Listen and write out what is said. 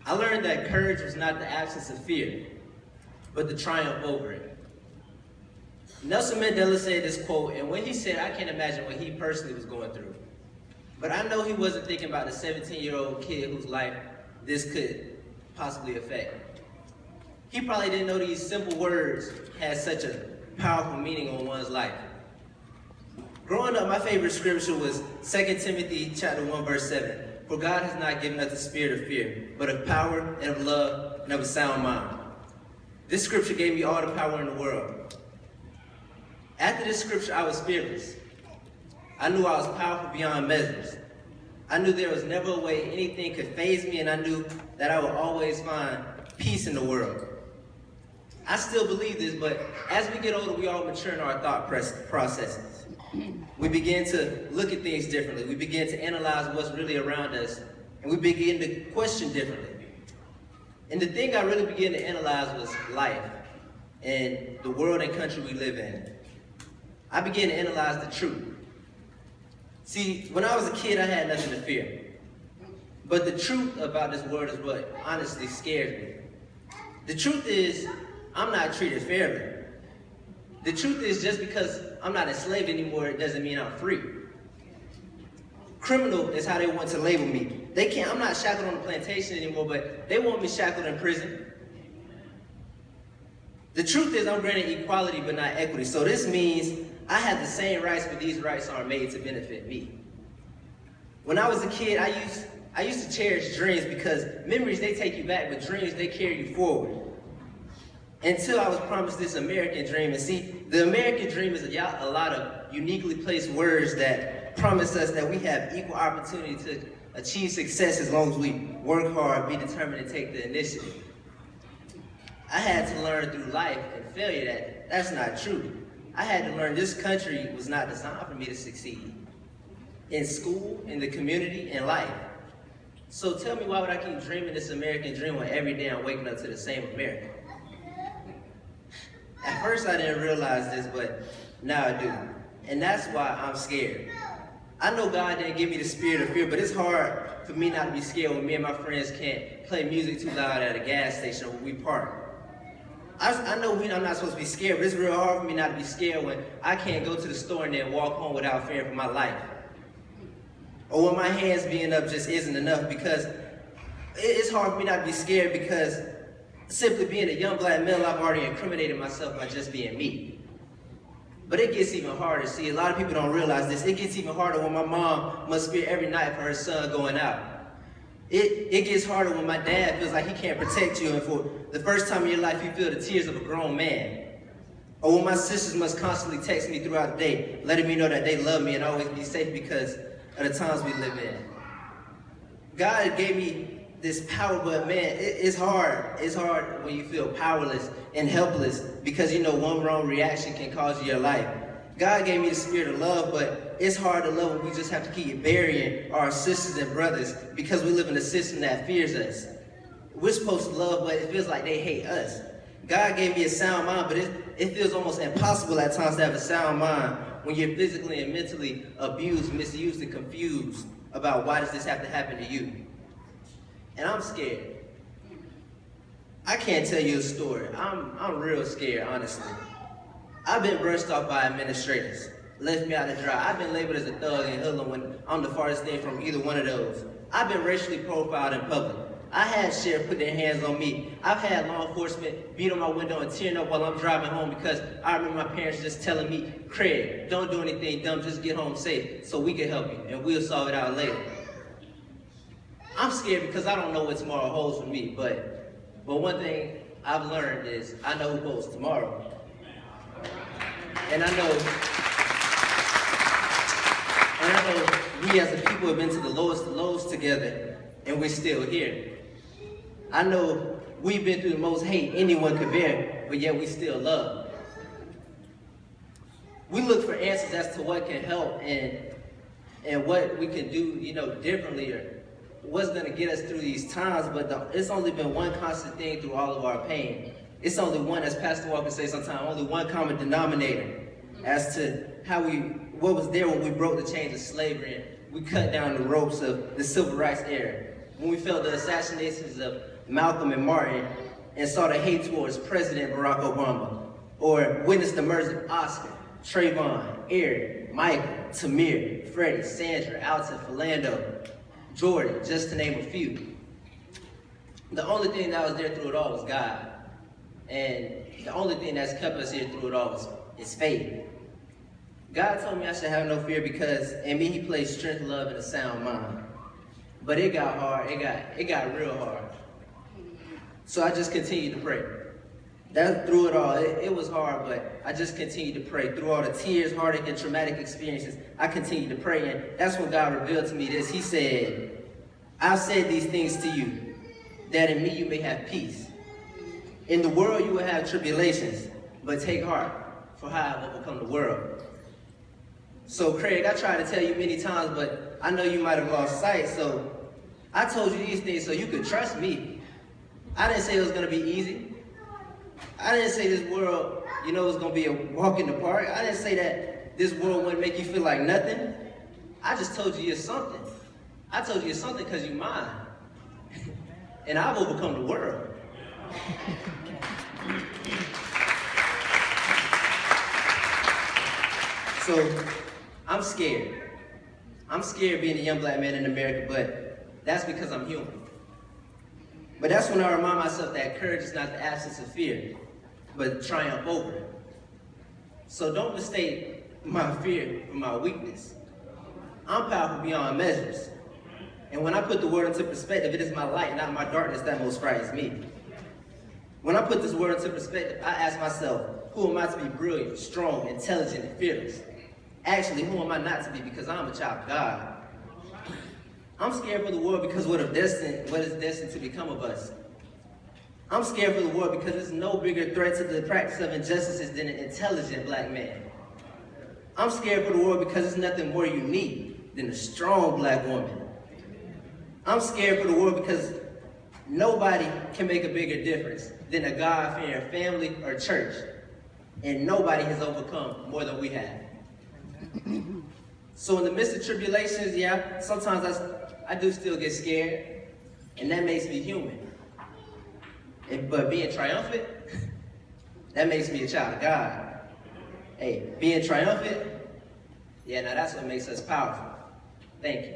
I learned that courage was not the absence of fear, but the triumph over it. Nelson Mandela said this quote, and when he said, I can't imagine what he personally was going through. But I know he wasn't thinking about the 17-year-old kid whose life this could possibly affect. He probably didn't know these simple words had such a powerful meaning on one's life. Growing up, my favorite scripture was 2 Timothy chapter 1, verse 7. For God has not given us the spirit of fear, but of power and of love and of a sound mind. This scripture gave me all the power in the world. After this scripture, I was fearless. I knew I was powerful beyond measures. I knew there was never a way anything could faze me, and I knew that I would always find peace in the world. I still believe this, but as we get older, we all mature in our thought processes. We begin to look at things differently. We begin to analyze what's really around us, and we begin to question differently. And the thing I really began to analyze was life and the world and country we live in. I began to analyze the truth. See, when I was a kid, I had nothing to fear. But the truth about this world is what honestly scares me. The truth is, I'm not treated fairly. The truth is, just because I'm not enslaved anymore, it doesn't mean I'm free. Criminal is how they want to label me. I'm not shackled on the plantation anymore, but they want me shackled in prison. The truth is, I'm granted equality but not equity. So this means I have the same rights, but these rights aren't made to benefit me. When I was a kid, I used to cherish dreams because memories, they take you back, but dreams, they carry you forward. Until I was promised this American dream. And see, the American dream is a lot of uniquely placed words that promise us that we have equal opportunity to achieve success as long as we work hard, be determined, and take the initiative. I had to learn through life and failure that that's not true. I had to learn this country was not designed for me to succeed. In school, in the community, in life. So tell me, why would I keep dreaming this American dream when every day I'm waking up to the same America? At first I didn't realize this, but now I do. And that's why I'm scared. I know God didn't give me the spirit of fear, but it's hard for me not to be scared when me and my friends can't play music too loud at a gas station or when we park. I know I'm not supposed to be scared, but it's real hard for me not to be scared when I can't go to the store and then walk home without fearing for my life. Or when my hands being up just isn't enough, because it's hard for me not to be scared because simply being a young black male, I've already incriminated myself by just being me. But it gets even harder. See, a lot of people don't realize this. It gets even harder when my mom must fear every night for her son going out. It gets harder when my dad feels like he can't protect you, and for the first time in your life you feel the tears of a grown man. Or when my sisters must constantly text me throughout the day, letting me know that they love me and always be safe because of the times we live in. God gave me this power, but man, it's hard. It's hard when you feel powerless and helpless because you know one wrong reaction can cost you your life. God gave me the spirit of love, but it's hard to love when we just have to keep burying our sisters and brothers because we live in a system that fears us. We're supposed to love, but it feels like they hate us. God gave me a sound mind, but it feels almost impossible at times to have a sound mind when you're physically and mentally abused, misused, and confused about why does this have to happen to you. And I'm scared. I can't tell you a story. I'm real scared, honestly. I've been brushed off by administrators, left me out to dry. I've been labeled as a thug and hoodlum when I'm the farthest thing from either one of those. I've been racially profiled in public. I had sheriff put their hands on me. I've had law enforcement beat on my window and tearing up while I'm driving home because I remember my parents just telling me, Craig, don't do anything dumb, just get home safe so we can help you and we'll solve it out later. I'm scared because I don't know what tomorrow holds for me, but one thing I've learned is I know who holds tomorrow. And I know we as a people have been to the lowest of lows together and we're still here. I know we've been through the most hate anyone could bear, but yet we still love. We look for answers as to what can help and what we can do, differently, or what's gonna get us through these times, but it's only been one constant thing through all of our pain. It's only one, as Pastor Walker says sometimes, only one common denominator as to what was there when we broke the chains of slavery and we cut down the ropes of the civil rights era. When we felt the assassinations of Malcolm and Martin and saw the hate towards President Barack Obama, or witnessed the murders of Oscar, Trayvon, Eric, Michael, Tamir, Freddie, Sandra, Alton, Philando, Jordan, just to name a few. The only thing that was there through it all was God. And the only thing that's kept us here through it all is faith. God told me I should have no fear because in me he placed strength, love, and a sound mind. But it got hard, it got real hard. So I just continued to pray. Through it all, it was hard, but I just continued to pray. Through all the tears, heartache, and traumatic experiences, I continued to pray, and that's when God revealed to me this. He said, I've said these things to you, that in me you may have peace. In the world you will have tribulations, but take heart, for I have overcome the world. So Craig, I tried to tell you many times, but I know you might have lost sight, so I told you these things so you could trust me. I didn't say it was going to be easy. I didn't say this world, was going to be a walk in the park. I didn't say that this world wouldn't make you feel like nothing. I just told you you're something. I told you you're something because you're mine. And I've overcome the world. So, I'm scared. I'm scared being a young black man in America, but that's because I'm human. But that's when I remind myself that courage is not the absence of fear, but triumph over it. So don't mistake my fear for my weakness. I'm powerful beyond measures. And when I put the word into perspective, it is my light, not my darkness, that most frightens me. When I put this word into perspective, I ask myself, who am I to be brilliant, strong, intelligent, and fearless? Actually, who am I not to be because I'm a child of God? I'm scared for the world because what is destined to become of us. I'm scared for the world because there's no bigger threat to the practice of injustices than an intelligent black man. I'm scared for the world because there's nothing more unique than a strong black woman. I'm scared for the world because nobody can make a bigger difference than a God-fearing family or church. And nobody has overcome more than we have. So in the midst of tribulations, sometimes I do still get scared, and that makes me human. But being triumphant, that makes me a child of God. Hey, being triumphant, now that's what makes us powerful. Thank you.